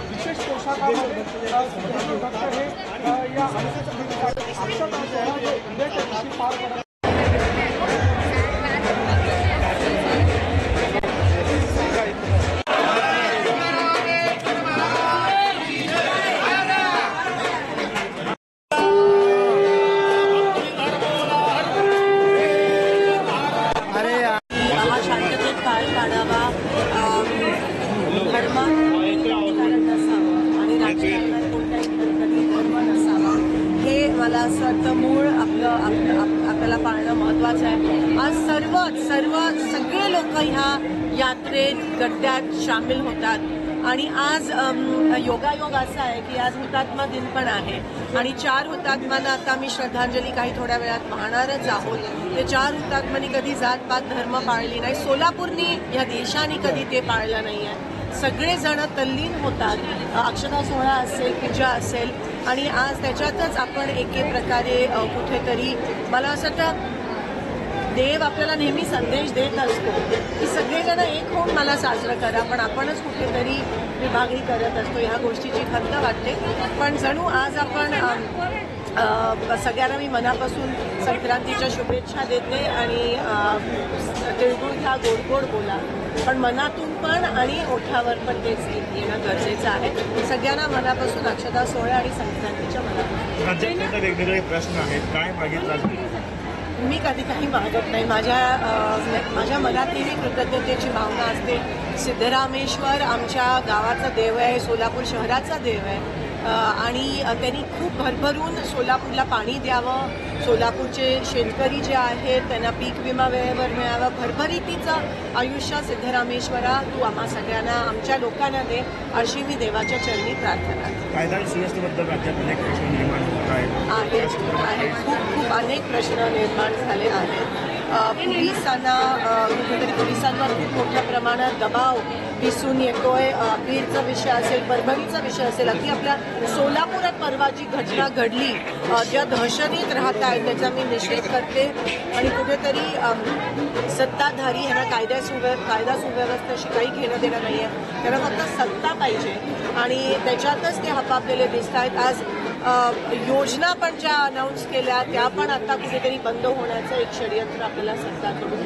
विशेष पोशाखामध्ये डॉक्टर हे या पार पडत मला असं वाटतं मूळ आपल्याला पाळणं महत्त्वाचं आहे। आज सगळे लोक ह्या यात्रेत गड्ड्यात सामील होतात आणि आज योगायोग असा आहे की आज हुतात्मा दिन पण आहे आणि 4 हुतात्म्यांना आता मी श्रद्धांजली काही थोड्या वेळात वाहणारच आहोत। ते 4 हुतात्म्यांनी कधी जातपात धर्म पाळली नाही, सोलापूरनी या देशाने कधी ते पाळलं नाही आहे। सगळेजण तल्लीन होतात, अक्षता सोहळा असेल, पूजा असेल आणि आज त्याच्यातच आपण एके प्रकारे कुठेतरी मला असं वाटतं देव आपल्याला नेहमी संदेश देत असतो की सगळेजण एक होऊन मला साजरं करा, पण आपणच कुठेतरी विभागणी करत असतो। ह्या गोष्टीची खंत वाटते, पण जणू आज आपण सगळ्यांना मी मनापासून संक्रांतीच्या शुभेच्छा देते आणि तिळगुळ घ्या, गोड गोड बोला, पण मनातून पण आणि ओठावर पण तेच येणं गरजेचं आहे। सगळ्यांना मनापासून अक्षता सोहळा आणि संक्रांतीच्या मनापासून। वेगवेगळे प्रश्न आहेत, काय मागितलं? मी कधी काही मागत नाही, माझ्या मनात नेहमी कृतज्ञतेची भावना असते। सिद्धरामेश्वर आमच्या गावाचा देव आहे, सोलापूर शहराचा देव आहे आणि त्यांनी खूप भरभरून सोलापूरला पाणी द्यावं, सोलापूरचे शेतकरी जे आहेत त्यांना पीक विमा वेळेवर मिळावा, भरभरीतीचं आयुष्य सिद्धरामेश्वरा तू आम्हा सगळ्यांना आमच्या लोकांना दे अशी मी देवाच्या चरणी प्रार्थना करते। कायदा सुव्यवस्थेबद्दल राज्यात अनेक प्रश्न निर्माण होत आहेत, खूप अनेक प्रश्न निर्माण झाले आहेत। पोलिसांना कुठेतरी पोलिसांवर खूप मोठ्या प्रमाणात दबाव दिसून येतोय। बीडचा विषय असेल, परभणीचा विषय असेल, अगदी आपल्या सोलापुरात परवा जी घटना घडली, ज्या दहशतीत राहत आहेत त्याचा मी निषेध करते आणि कुठेतरी सत्ताधारी ह्यांना कायदा सुव्यवस्थेशी काही घेणं देणं नाही आहे, त्यांना फक्त सत्ता पाहिजे आणि त्याच्यातच ते हपापलेले दिसत आहेत। आज योजना पण ज्या अनाऊन्स केल्या त्या पण आता कुठेतरी बंद होण्याचं एक षडयंत्र आपल्याला सत्ताकडून